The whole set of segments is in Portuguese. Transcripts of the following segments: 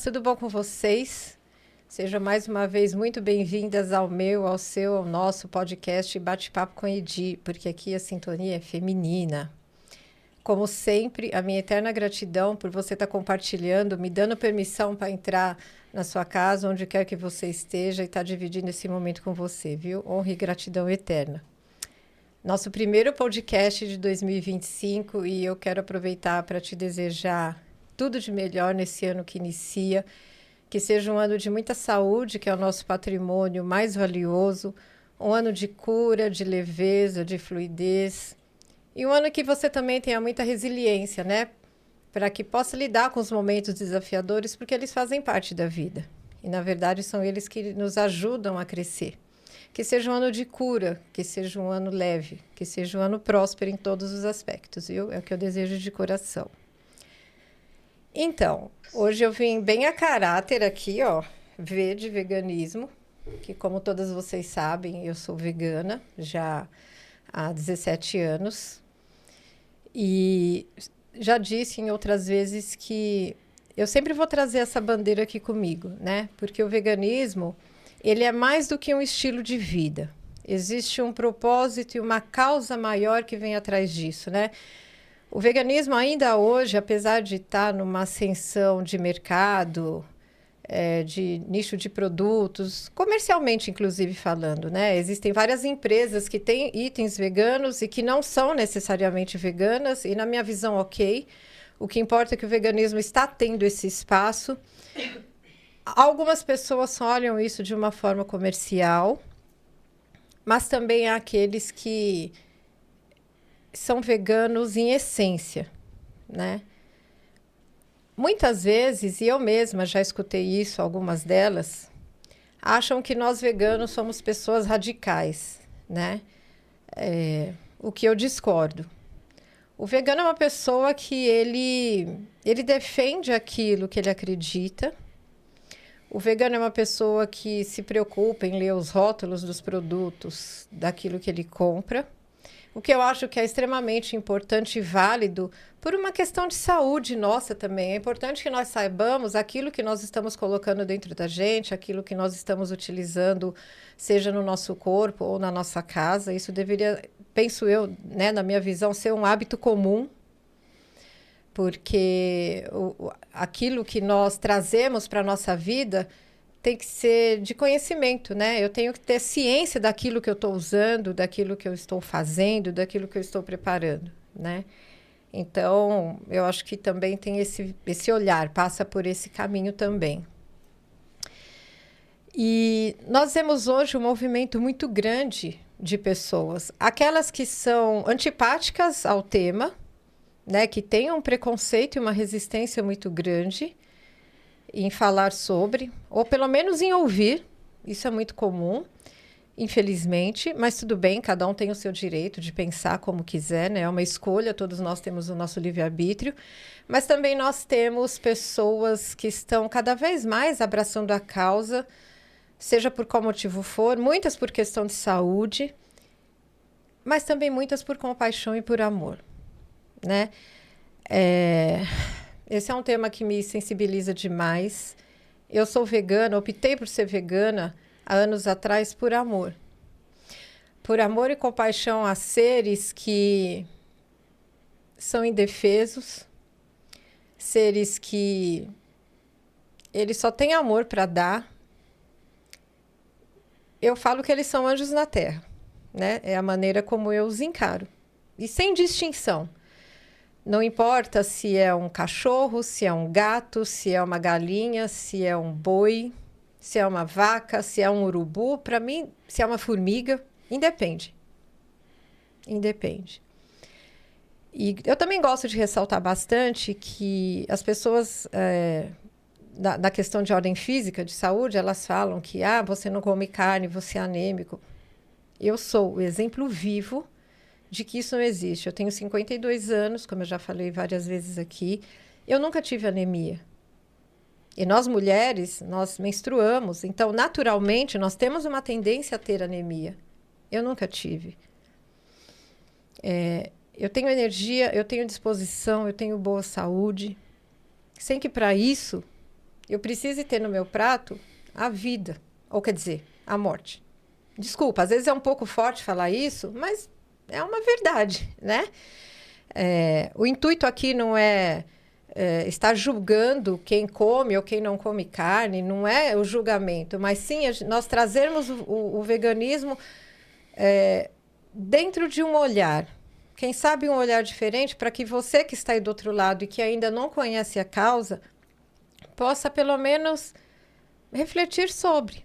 tudo bom com vocês? Sejam mais uma vez muito bem-vindas ao meu, ao seu, ao nosso podcast Bate-Papo com Edi, porque aqui a sintonia é feminina. Como sempre, a minha eterna gratidão por você estar compartilhando, me dando permissão para entrar na sua casa, onde quer que você esteja, e estar dividindo esse momento com você, viu? Honra e gratidão eterna. Nosso primeiro podcast de 2025 e eu quero aproveitar para te desejar tudo de melhor nesse ano que inicia, que seja um ano de muita saúde, que é o nosso patrimônio mais valioso, um ano de cura, de leveza, de fluidez, e um ano que você também tenha muita resiliência, né? Para que possa lidar com os momentos desafiadores, porque eles fazem parte da vida. E, na verdade, são eles que nos ajudam a crescer. Que seja um ano de cura, que seja um ano leve, que seja um ano próspero em todos os aspectos, viu? É o que eu desejo de coração. Então, hoje eu vim bem a caráter aqui, ó, V de veganismo, que como todas vocês sabem, eu sou vegana já há 17 anos. E já disse em outras vezes que eu sempre vou trazer essa bandeira aqui comigo, né? Porque o veganismo, ele é mais do que um estilo de vida. Existe um propósito e uma causa maior que vem atrás disso, né? O veganismo ainda hoje, apesar de estar numa ascensão de mercado, de nicho de produtos, comercialmente inclusive falando, né? Existem várias empresas que têm itens veganos e que não são necessariamente veganas, e na minha visão, ok. O que importa é que o veganismo está tendo esse espaço. Algumas pessoas olham isso de uma forma comercial, mas também há aqueles que são veganos em essência, né? Muitas vezes, e eu mesma já escutei isso, algumas delas, acham que nós veganos somos pessoas radicais, né? O que eu discordo. O vegano é uma pessoa que ele defende aquilo que ele acredita. O vegano é uma pessoa que se preocupa em ler os rótulos dos produtos daquilo que ele compra. O que eu acho que é extremamente importante e válido por uma questão de saúde nossa também. É importante que nós saibamos aquilo que nós estamos colocando dentro da gente, aquilo que nós estamos utilizando, seja no nosso corpo ou na nossa casa. Isso deveria, penso eu, né, na minha visão, ser um hábito comum, porque aquilo que nós trazemos para a nossa vida tem que ser de conhecimento, né? Eu tenho que ter ciência daquilo que eu estou usando, daquilo que eu estou fazendo, daquilo que eu estou preparando, né? Então, eu acho que também tem esse olhar, passa por esse caminho também. E nós vemos hoje um movimento muito grande de pessoas, aquelas que são antipáticas ao tema, né? Que têm um preconceito e uma resistência muito grande em falar sobre, ou pelo menos em ouvir. Isso é muito comum, infelizmente, mas tudo bem, cada um tem o seu direito de pensar como quiser, né? É uma escolha, todos nós temos o nosso livre-arbítrio, mas também nós temos pessoas que estão cada vez mais abraçando a causa, seja por qual motivo for, muitas por questão de saúde, mas também muitas por compaixão e por amor, né? Esse é um tema que me sensibiliza demais. Eu sou vegana, optei por ser vegana há anos atrás por amor. Por amor e compaixão a seres que são indefesos, seres que eles só têm amor para dar. Eu falo que eles são anjos na terra, né? É a maneira como eu os encaro. E sem distinção. Não importa se é um cachorro, se é um gato, se é uma galinha, se é um boi, se é uma vaca, se é um urubu. Para mim, se é uma formiga, independe. Independe. E eu também gosto de ressaltar bastante que as pessoas, da questão de ordem física, de saúde, elas falam que você não come carne, você é anêmico. Eu sou o exemplo vivo de que isso não existe. Eu tenho 52 anos, como eu já falei várias vezes aqui. Eu nunca tive anemia. E nós mulheres, nós menstruamos. Então, naturalmente, nós temos uma tendência a ter anemia. Eu nunca tive. Eu tenho energia, eu tenho disposição, eu tenho boa saúde. Sem que para isso eu precise ter no meu prato a vida, ou quer dizer, a morte. Desculpa, às vezes é um pouco forte falar isso, mas é uma verdade, né? O intuito aqui não é, estar julgando quem come ou quem não come carne, não é o julgamento, mas sim nós trazermos o veganismo dentro de um olhar. Quem sabe um olhar diferente para que você que está aí do outro lado e que ainda não conhece a causa possa pelo menos refletir sobre.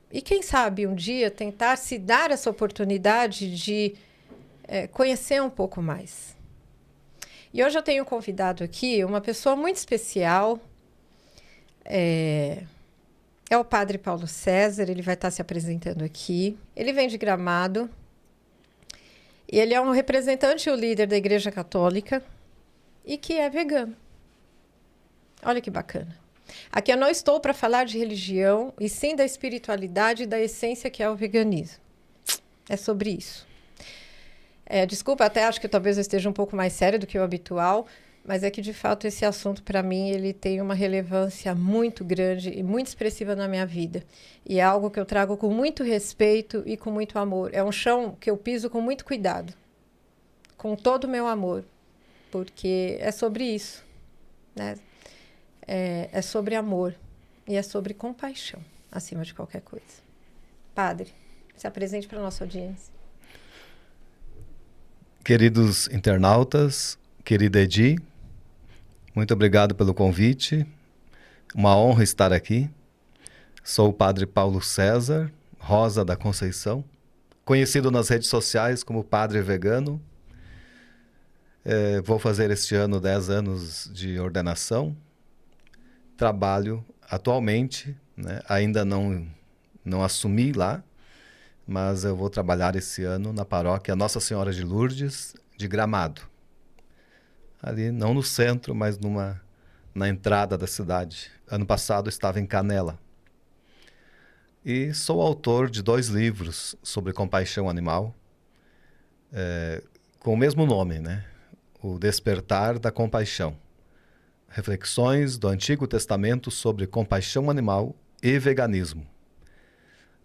E quem sabe um dia tentar se dar essa oportunidade de conhecer um pouco mais. E hoje eu tenho convidado aqui uma pessoa muito especial. É o Padre Paulo César, ele vai estar se apresentando aqui. Ele vem de Gramado. E ele é um representante e o líder da Igreja Católica e que é vegano. Olha que bacana. Aqui eu não estou para falar de religião, e sim da espiritualidade e da essência que é o veganismo. É sobre isso. Desculpa, até acho que talvez eu esteja um pouco mais sério do que o habitual, mas é que, de fato, esse assunto, para mim, ele tem uma relevância muito grande e muito expressiva na minha vida. E é algo que eu trago com muito respeito e com muito amor. É um chão que eu piso com muito cuidado, com todo o meu amor, porque é sobre isso, né? É sobre amor e é sobre compaixão, acima de qualquer coisa. Padre, se apresente para a nossa audiência. Queridos internautas, querida Edi, muito obrigado pelo convite. Uma honra estar aqui. Sou o Padre Paulo César Rosa da Conceição, conhecido nas redes sociais como Padre Vegano. Vou fazer este ano 10 anos de ordenação. Trabalho atualmente, né? Ainda não assumi lá, mas eu vou trabalhar esse ano na paróquia Nossa Senhora de Lourdes, de Gramado. Ali, não no centro, mas na entrada da cidade. Ano passado eu estava em Canela. E sou autor de 2 livros sobre compaixão animal, com o mesmo nome, né? O Despertar da Compaixão. Reflexões do Antigo Testamento sobre compaixão animal e veganismo.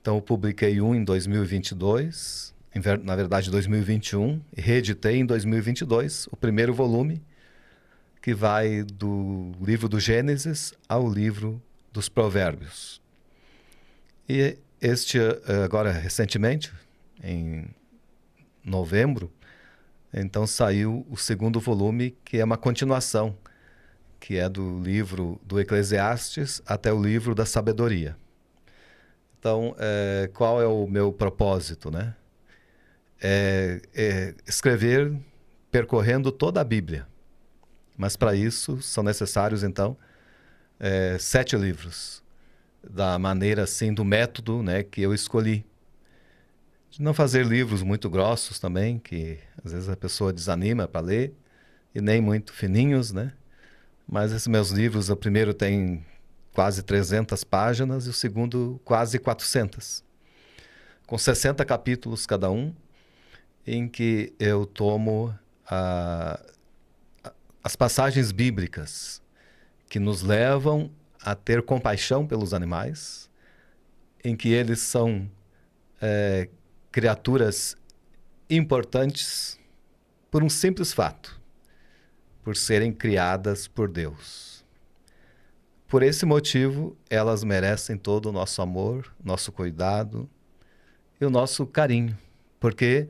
Então, eu publiquei um em 2022, na verdade 2021, e reeditei em 2022 o primeiro volume, que vai do livro do Gênesis ao livro dos Provérbios. E agora recentemente, em novembro, então saiu o segundo volume, que é uma continuação, que é do livro do Eclesiastes até o livro da Sabedoria. Então, qual é o meu propósito, né? Escrever percorrendo toda a Bíblia. Mas para isso são necessários, então, 7 livros. Da maneira, assim, do método, né, que eu escolhi. De não fazer livros muito grossos também, que às vezes a pessoa desanima para ler, e nem muito fininhos, né? Mas esses meus livros, o primeiro tem quase 300 páginas e o segundo quase 400. Com 60 capítulos cada um, em que eu tomo as passagens bíblicas que nos levam a ter compaixão pelos animais, em que eles são criaturas importantes por um simples fato, por serem criadas por Deus. Por esse motivo, elas merecem todo o nosso amor, nosso cuidado e o nosso carinho, porque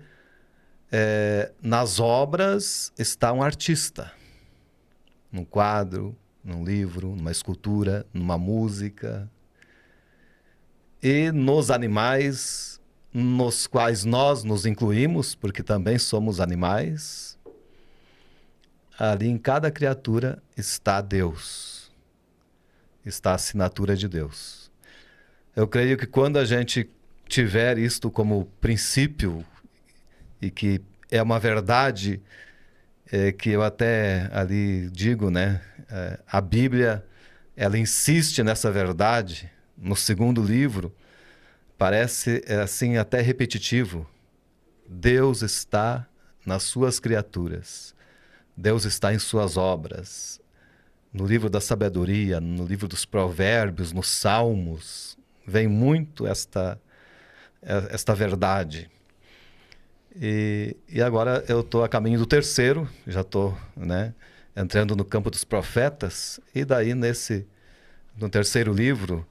nas obras está um artista, num quadro, num livro, numa escultura, numa música, e nos animais, nos quais nós nos incluímos, porque também somos animais. Ali em cada criatura está Deus, está a assinatura de Deus. Eu creio que quando a gente tiver isto como princípio, e que é uma verdade que eu até ali digo, né? A Bíblia, ela insiste nessa verdade. No segundo livro, parece assim até repetitivo. Deus está nas suas criaturas. Deus está em suas obras. no livro da sabedoria, no livro dos provérbios, nos salmos, vem muito esta verdade. E agora eu estou a caminho do terceiro, já estou, né, entrando no campo dos profetas, e daí no terceiro livro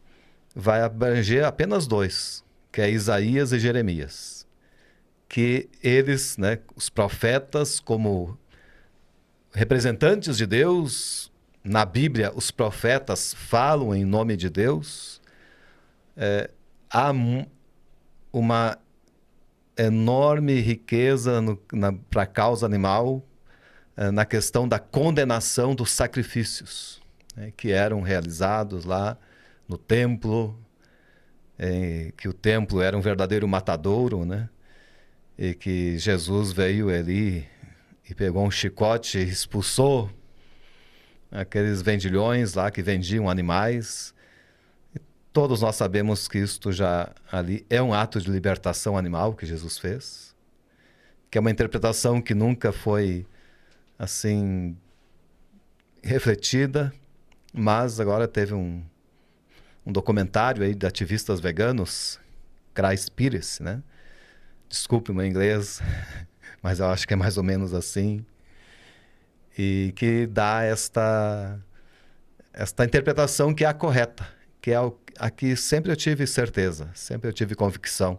vai abranger apenas dois, que é Isaías e Jeremias. Que eles, né, os profetas, como representantes de Deus, na Bíblia os profetas falam em nome de Deus, há uma enorme riqueza para a causa animal, na questão da condenação dos sacrifícios, né, que eram realizados lá no templo, que o templo era um verdadeiro matadouro, né, e que Jesus veio ali e pegou um chicote e expulsou aqueles vendilhões lá que vendiam animais. E todos nós sabemos que isto já ali é um ato de libertação animal que Jesus fez, que é uma interpretação que nunca foi assim refletida, mas agora teve um documentário aí de ativistas veganos, Cowspiracy, né? Desculpe o meu inglês, mas eu acho que é mais ou menos assim, e que dá esta interpretação que é a correta, que é a que sempre eu tive certeza, sempre eu tive convicção.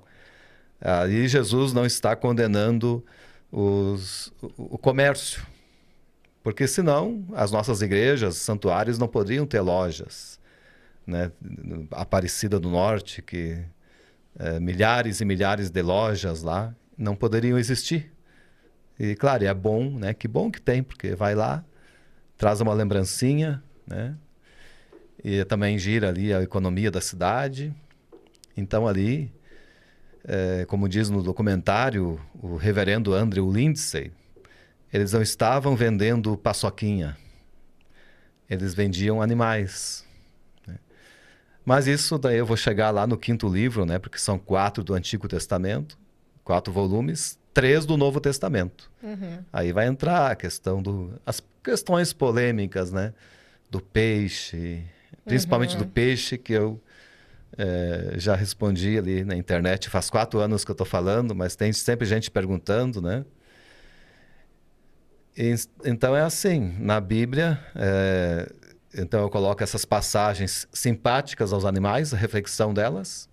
E Jesus não está condenando o comércio, porque senão as nossas igrejas, santuários não poderiam ter lojas, né? Aparecida do Norte, que milhares e milhares de lojas lá não poderiam existir. E claro, é bom, né? Que bom que tem, porque vai lá, traz uma lembrancinha, né? E também gira ali a economia da cidade. Então ali, como diz no documentário o reverendo Andrew Lindsay, eles não estavam vendendo paçoquinha, eles vendiam animais. Mas isso daí eu vou chegar lá no quinto livro, né? Porque são 4 do Antigo Testamento, 4 volumes, 3 do Novo Testamento. Uhum. Aí vai entrar a questão as questões polêmicas, né? Do peixe, principalmente do peixe, que eu já respondi ali na internet. Faz 4 anos que eu estou falando, mas tem sempre gente perguntando, né? Então é assim, na Bíblia... Então eu coloco essas passagens simpáticas aos animais, a reflexão delas,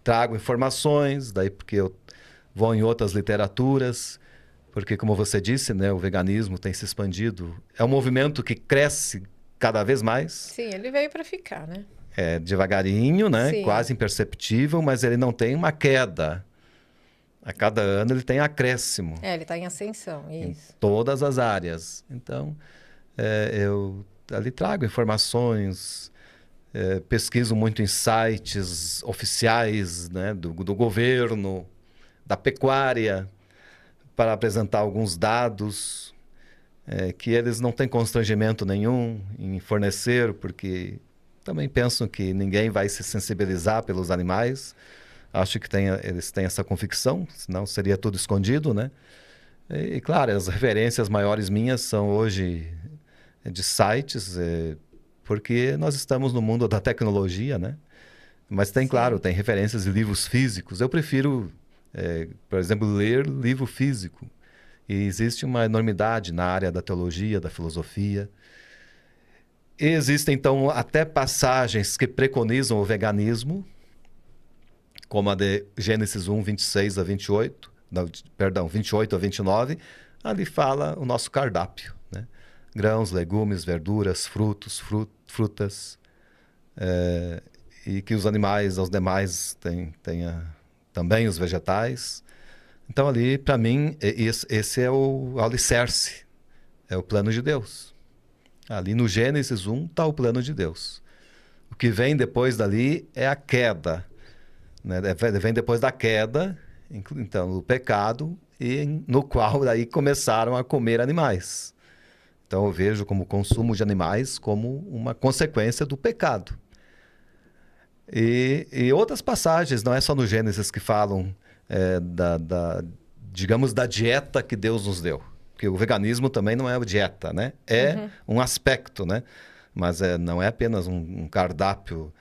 trago informações, daí porque eu vou em outras literaturas, porque como você disse, né, o veganismo tem se expandido, é um movimento que cresce cada vez mais. Sim, ele veio para ficar, né? Devagarinho, né, Sim. quase imperceptível, mas ele não tem uma queda. A cada ano ele tem acréscimo. Ele está em ascensão, isso. Em todas as áreas. Então, eu ali trago informações, pesquiso muito em sites oficiais, né, do governo, da pecuária, para apresentar alguns dados que eles não têm constrangimento nenhum em fornecer, porque também pensam que ninguém vai se sensibilizar pelos animais. Acho que eles têm essa convicção, senão seria tudo escondido, né? E claro, as referências maiores minhas são hoje de sites, porque nós estamos no mundo da tecnologia, né? Mas tem, claro, tem referências de livros físicos. Eu prefiro, por exemplo, ler livro físico. E existe uma enormidade na área da teologia, da filosofia. E existem, então, até passagens que preconizam o veganismo, como a de Gênesis 1, 26 a 28, perdão, 28 a 29, ali fala o nosso cardápio, né? Grãos, legumes, verduras, frutas, e que os animais, os demais, tenha também os vegetais. Então ali, para mim, esse é o alicerce, é o plano de Deus. Ali no Gênesis 1 está o plano de Deus. O que vem depois dali é a queda, né? Vem depois da queda, então, o pecado, e no qual daí começaram a comer animais. Então eu vejo como o consumo de animais como uma consequência do pecado. E outras passagens, não é só no Gênesis, que falam digamos, da dieta que Deus nos deu. Porque o veganismo também não é dieta, né? É um aspecto, né? mas não é apenas um cardápio,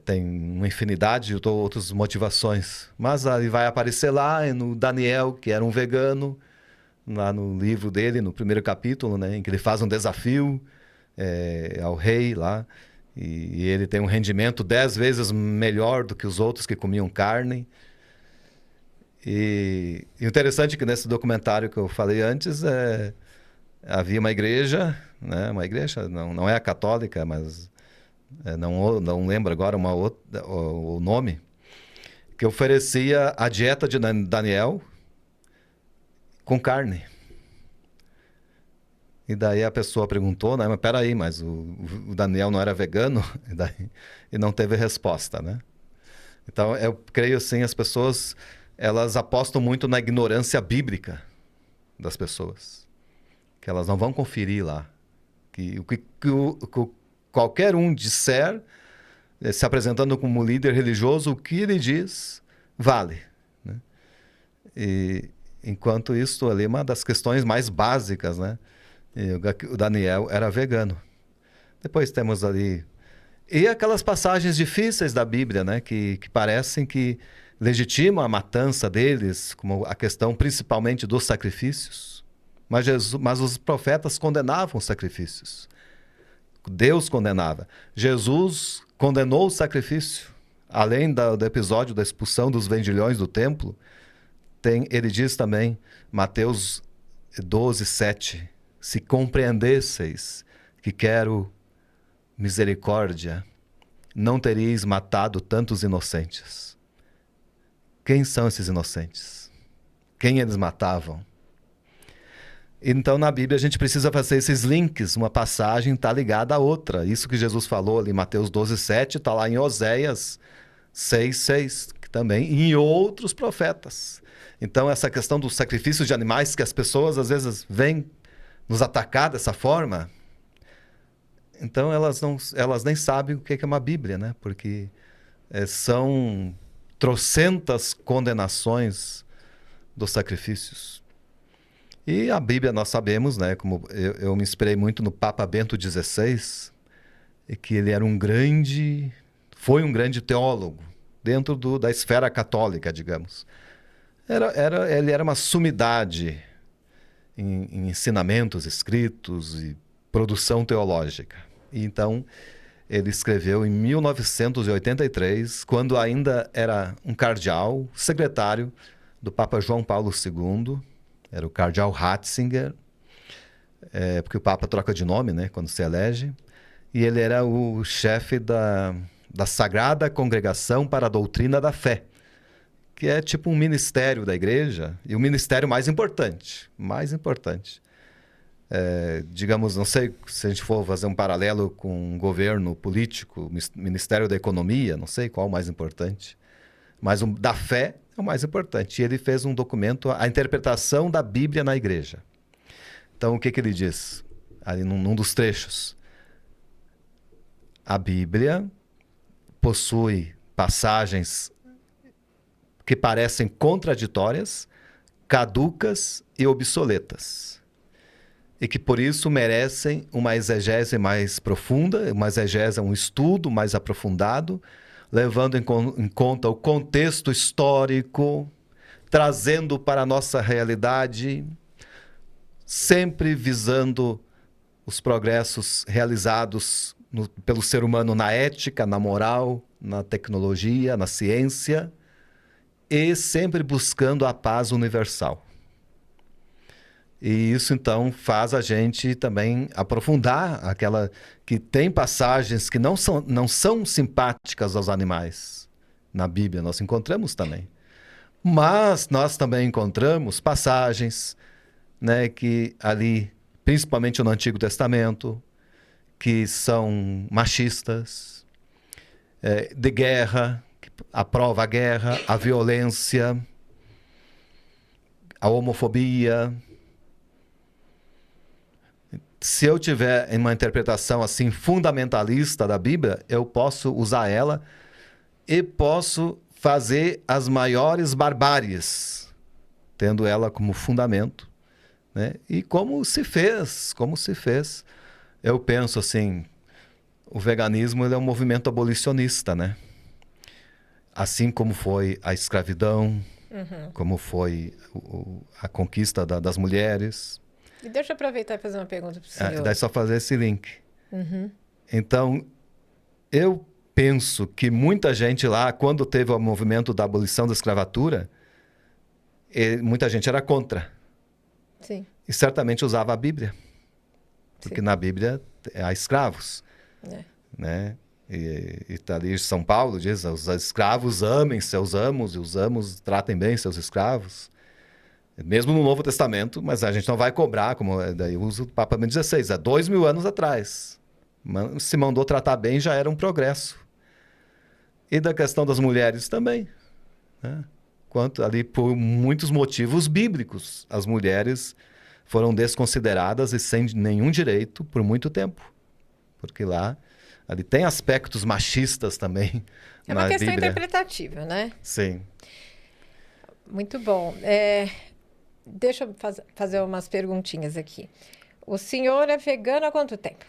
tem uma infinidade de outras motivações. Mas ele vai aparecer lá no Daniel, que era um vegano, lá no livro dele, no primeiro capítulo, né, em que ele faz um desafio ao rei lá, e ele tem um rendimento 10 vezes melhor do que os outros que comiam carne. E interessante que nesse documentário que eu falei antes, havia uma igreja, né, uma igreja, não é a católica, mas não lembro agora o nome, que oferecia a dieta de Daniel com carne. E daí a pessoa perguntou, né? Mas peraí, mas o Daniel não era vegano? E não teve resposta, né? Então, eu creio assim, as pessoas, elas apostam muito na ignorância bíblica das pessoas. Que elas não vão conferir lá. Que qualquer um disser, se apresentando como líder religioso, o que ele diz, vale, né? E enquanto isso ali é uma das questões mais básicas, né? O Daniel era vegano. Depois temos ali... E aquelas passagens difíceis da Bíblia, né? Que parecem que legitimam a matança deles, como a questão principalmente dos sacrifícios. Mas os profetas condenavam os sacrifícios. Deus condenava. Jesus condenou o sacrifício. Além do episódio da expulsão dos vendilhões do templo, ele diz também, Mateus 12:7, se compreendesseis que quero misericórdia, não teríeis matado tantos inocentes. Quem são esses inocentes? Quem eles matavam? Então, na Bíblia, a gente precisa fazer esses links. Uma passagem está ligada à outra. Isso que Jesus falou ali em Mateus 12:7 está lá em Oséias 6:6, que também, e em outros profetas. Então, essa questão dos sacrifícios de animais, que as pessoas às vezes vêm nos atacar dessa forma, então elas nem sabem o que é uma Bíblia, né? Porque são trocentas condenações dos sacrifícios. E a Bíblia, nós sabemos, né? Como eu me inspirei muito no Papa Bento XVI, e que ele era foi um grande teólogo dentro da esfera católica, digamos. Ele era uma sumidade em ensinamentos escritos e produção teológica. E então, ele escreveu em 1983, quando ainda era um cardeal, secretário do Papa João Paulo II, era o cardeal Ratzinger, porque o Papa troca de nome, né, quando se elege, e ele era o chefe da Sagrada Congregação para a Doutrina da Fé, que é tipo um ministério da igreja, e o ministério mais importante. Digamos, não sei se a gente for fazer um paralelo com um governo político, Ministério da Economia, não sei qual o mais importante, mas o da fé é o mais importante. E ele fez um documento, a interpretação da Bíblia na igreja. Então, o que ele diz? Ali num dos trechos. A Bíblia possui passagens que parecem contraditórias, caducas e obsoletas. E que, por isso, merecem uma exegese mais profunda, uma exegese, um estudo mais aprofundado, levando em conta o contexto histórico, trazendo para a nossa realidade, sempre visando os progressos realizados pelo ser humano na ética, na moral, na tecnologia, na ciência, e sempre buscando a paz universal. E isso, então, faz a gente também aprofundar aquela que tem passagens que não são simpáticas aos animais. Na Bíblia nós encontramos também. Mas nós também encontramos passagens, né, que ali, principalmente no Antigo Testamento, que são machistas, de guerra, que aprova a guerra, a violência, a homofobia. Se eu tiver uma interpretação assim fundamentalista da Bíblia, eu posso usar ela e posso fazer as maiores barbáries, tendo ela como fundamento, né? E como se fez, eu penso assim, o veganismo ele é um movimento abolicionista, né? Assim como foi a escravidão, como foi a conquista das mulheres. E deixa eu aproveitar e fazer uma pergunta para o senhor. Daí só fazer esse link. Então, eu penso que muita gente lá, quando teve o movimento da abolição da escravatura, muita gente era contra. Sim. E certamente usava a Bíblia. Porque Sim. na Bíblia há escravos. Né? E tá ali São Paulo diz, os escravos amem seus amos e os amos tratem bem seus escravos. Mesmo no Novo Testamento, mas a gente não vai cobrar, como daí usa o Papa Bento XVI, há 2000 anos atrás. Se mandou tratar bem, já era um progresso. E da questão das mulheres também. Né? Quanto ali, por muitos motivos bíblicos, as mulheres foram desconsideradas e sem nenhum direito por muito tempo. Porque lá, ali tem aspectos machistas também. É uma questão Bíblia. interpretativa, né? Sim. Muito bom. Deixa eu fazer umas perguntinhas aqui. O senhor é vegano há quanto tempo?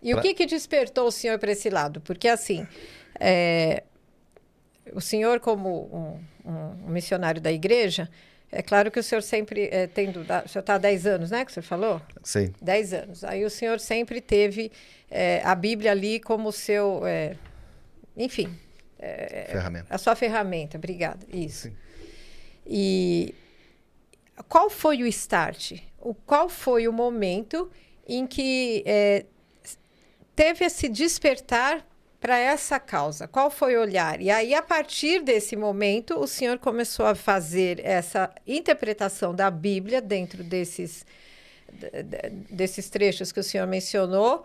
E o que despertou o senhor para esse lado? Porque, assim, o senhor, como um missionário da igreja, é claro que o senhor sempre o senhor está há 10 anos, né, que o senhor falou? Sim. 10 anos. Aí o senhor sempre teve a Bíblia ali como seu, enfim... ferramenta. A sua ferramenta, obrigada. Isso. Sim. E qual foi o start? Qual foi o momento em que teve esse despertar para essa causa? Qual foi o olhar? E aí, a partir desse momento, o senhor começou a fazer essa interpretação da Bíblia dentro desses trechos que o senhor mencionou,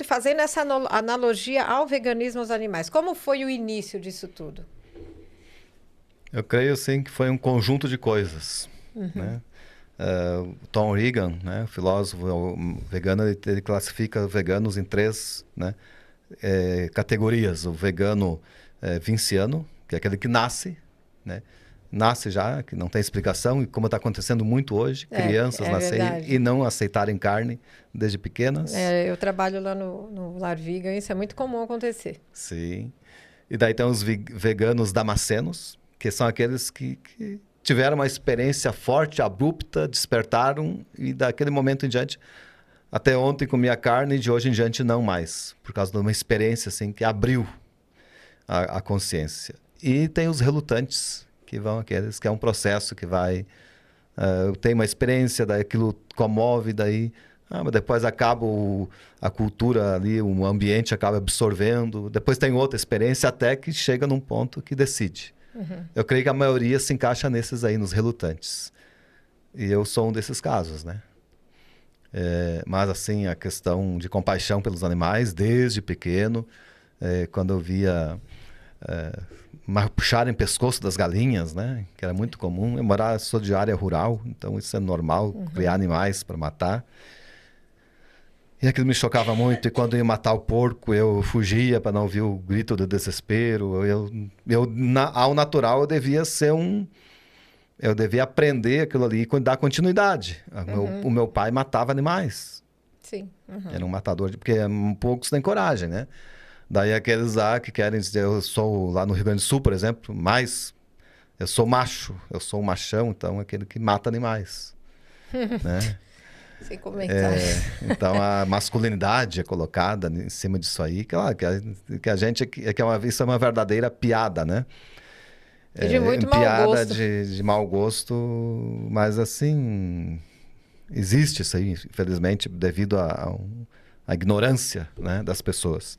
fazendo essa analogia ao veganismo aos animais. Como foi o início disso tudo? Eu creio, sim, que foi um conjunto de coisas. Né? Tom Regan, né, o filósofo vegano, ele classifica veganos em 3 categorias. O vegano vinciano, que é aquele que nasce, né? Nasce já, que não tem explicação, e como está acontecendo muito hoje, crianças nascerem e não aceitarem carne desde pequenas. Eu trabalho lá no Lar Vegan, isso é muito comum acontecer. Sim. E daí tem os veganos damascenos, que são aqueles que tiveram uma experiência forte, abrupta, despertaram, e daquele momento em diante, até ontem comia carne, e de hoje em diante não mais, por causa de uma experiência assim, que abriu a consciência. E tem os relutantes, que vão aqueles que é um processo que vai... tem uma experiência, daí aquilo comove, daí... mas depois acaba a cultura ali, o ambiente acaba absorvendo, depois tem outra experiência, até que chega num ponto que decide. Eu creio que a maioria se encaixa nesses aí, nos relutantes. E eu sou um desses casos, né? Mas, assim, a questão de compaixão pelos animais, desde pequeno, quando eu via puxarem pescoço das galinhas, né? Que era muito comum. Eu sou de área rural, então isso é normal, criar animais para matar. E aquilo me chocava muito, e quando eu ia matar o porco, eu fugia para não ouvir o grito do desespero. Ao natural, eu devia ser eu devia aprender aquilo ali e dar continuidade. O meu pai matava animais. Sim. Era um matador, porque poucos têm coragem, né? Daí aqueles lá que querem dizer, eu sou lá no Rio Grande do Sul, por exemplo, eu sou macho, eu sou um machão, então aquele que mata animais. Né? Sem comentários. Então a masculinidade é colocada em cima disso aí, que a gente isso é uma verdadeira piada, né? E de muito mau piada gosto. de mau gosto, mas assim existe isso aí, infelizmente, devido à ignorância, né, das pessoas.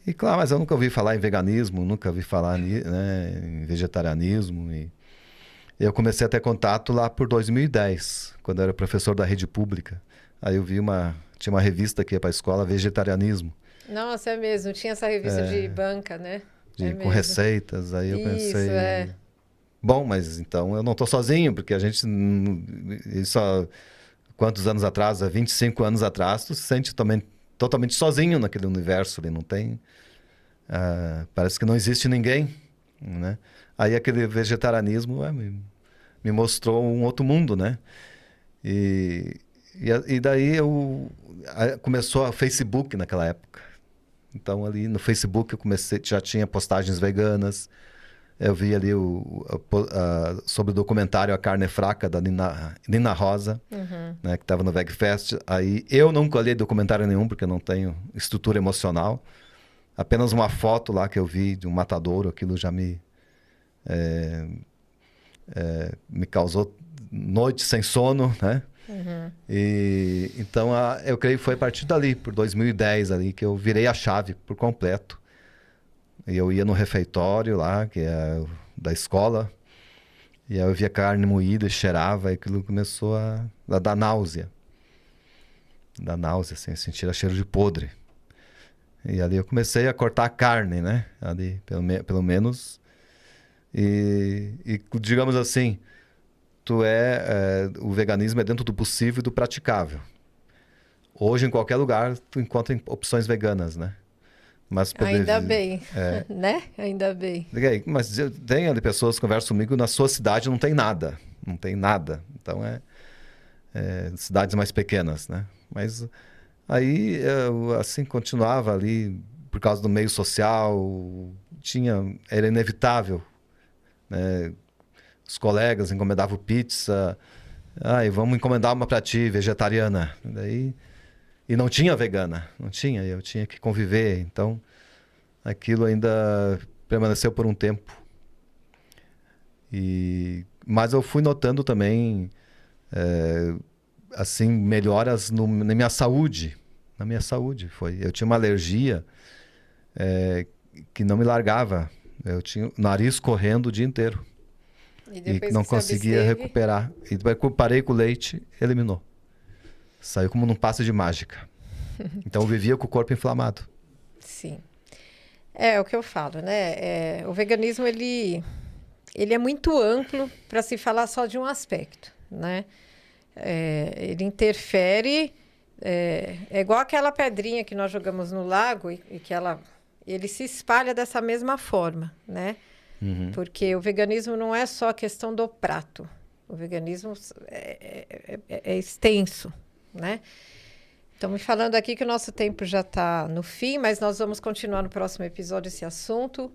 E claro, mas eu nunca ouvi falar em veganismo, nunca ouvi falar em vegetarianismo. E eu comecei a ter contato lá por 2010, quando eu era professor da rede pública. Aí eu tinha uma revista que ia para a escola, Vegetarianismo. Nossa, é mesmo. Tinha essa revista de banca, né? Com receitas. Aí eu pensei... Bom, mas então eu não estou sozinho, porque a gente... Isso há quantos anos atrás? Há 25 anos atrás, tu se sente também totalmente sozinho naquele universo ali. Não tem... parece que não existe ninguém, né? Aí aquele vegetarianismo me mostrou um outro mundo, né? E E daí começou o Facebook naquela época. Então ali no Facebook eu comecei, já tinha postagens veganas. Eu vi ali sobre o documentário A Carne Fraca, da Nina Rosa, né, que estava no VegFest. Aí eu não colhei documentário nenhum, porque eu não tenho estrutura emocional. Apenas uma foto lá que eu vi de um matadouro, aquilo já me causou noites sem sono, né? E então eu creio que foi a partir dali, por 2010 ali, que eu virei a chave por completo. E eu ia no refeitório lá, que é da escola, e aí eu via carne moída, cheirava, e aquilo começou a dar náusea. Dar náusea, assim, sentir cheiro de podre. E ali eu comecei a cortar a carne, né? Ali, pelo menos. E digamos assim, o veganismo é dentro do possível e do praticável. Hoje, em qualquer lugar, tu encontra opções veganas, né? Mas Ainda bem, né? Ainda bem. Mas tem ali pessoas que conversam comigo, na sua cidade não tem nada. Não tem nada. Então, cidades mais pequenas, né? Mas aí, eu, assim, continuava ali, por causa do meio social, era inevitável, né? Os colegas encomendavam pizza. Vamos encomendar uma para ti, vegetariana. E não tinha vegana, não tinha. Eu tinha que conviver. Então, aquilo ainda permaneceu por um tempo. Mas eu fui notando também, assim, melhoras na minha saúde. Na minha saúde. Eu tinha uma alergia que não me largava. Eu tinha o nariz correndo o dia inteiro. E não conseguia recuperar. E depois que eu parei com o leite, eliminou. Saiu como num passe de mágica. Então eu vivia com o corpo inflamado. Sim. É o que eu falo, né? O veganismo, ele é muito amplo para se falar só de um aspecto, né? Ele interfere... É igual aquela pedrinha que nós jogamos no lago e que ele se espalha dessa mesma forma, né? Porque o veganismo não é só a questão do prato. O veganismo é extenso, né? Estamos falando aqui que o nosso tempo já está no fim, mas nós vamos continuar no próximo episódio esse assunto.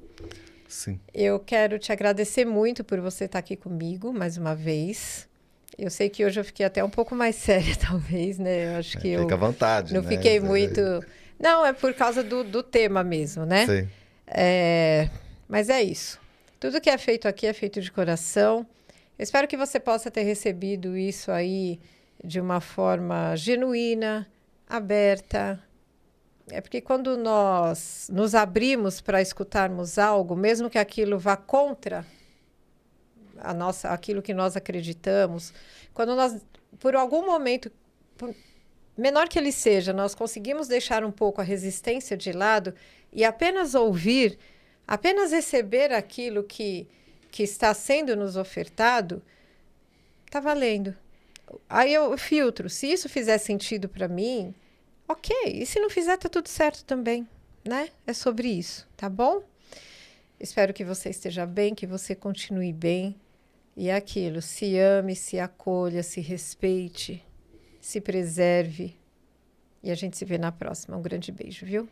Sim. Eu quero te agradecer muito por você estar aqui comigo mais uma vez. Eu sei que hoje eu fiquei até um pouco mais séria, talvez, né? Eu acho que fica à vontade, não né? Fiquei muito... Não, é por causa do tema mesmo, né? Sim. Mas é isso. Tudo que é feito aqui é feito de coração. Eu espero que você possa ter recebido isso aí de uma forma genuína, aberta. É porque quando nós nos abrimos para escutarmos algo, mesmo que aquilo vá contra aquilo que nós acreditamos, quando nós, por algum momento, menor que ele seja, nós conseguimos deixar um pouco a resistência de lado e apenas ouvir, apenas receber aquilo que está sendo nos ofertado, está valendo. Aí eu filtro. Se isso fizer sentido para mim, ok. E se não fizer, tá tudo certo também, né? É sobre isso, tá bom? Espero que você esteja bem, que você continue bem. E é aquilo, se ame, se acolha, se respeite, se preserve. E a gente se vê na próxima. Um grande beijo, viu?